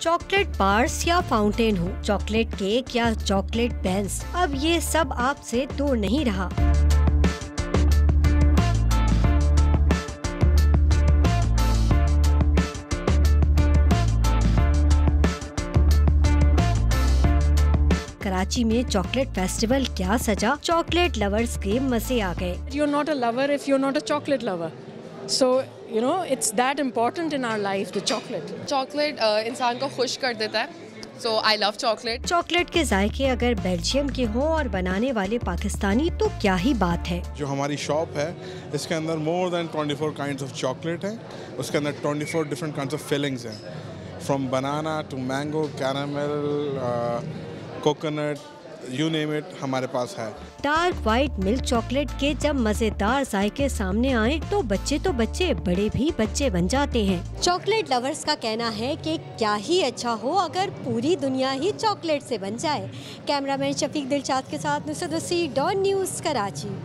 Chocolate bars या fountain हो, chocolate cake या चॉकलेट बेल्स, अब ये सब आपसे दूर नहीं रहा। कराची में चॉकलेट फेस्टिवल क्या सजा, चॉकलेट लवर्स के मजे आ गए। You're not a lover if you're not a chocolate lover. So, you know, it's that important in our life, the chocolate. Chocolate इंसान को खुश कर देता है, so I love chocolate. Chocolate के जायके अगर बेल्जियम के हों और बनाने वाले पाकिस्तानी तो क्या ही बात है। जो हमारी शॉप है इसके अंदर more than 24 kinds of chocolate है, उसके अंदर 24 डिफरेंट काइंड्स ऑफ फिलिंग्स हैं, from banana to mango, caramel, coconut, you name it, हमारे पास है। डार्क व्हाइट मिल्क चॉकलेट के जब मजेदार जायके सामने आए तो बच्चे बड़े भी बच्चे बन जाते हैं। चॉकलेट लवर्स का कहना है कि क्या ही अच्छा हो अगर पूरी दुनिया ही चॉकलेट से बन जाए। कैमरामैन शफीक दिलशाद के साथ नुसरत वसी, डॉन न्यूज़, कराची।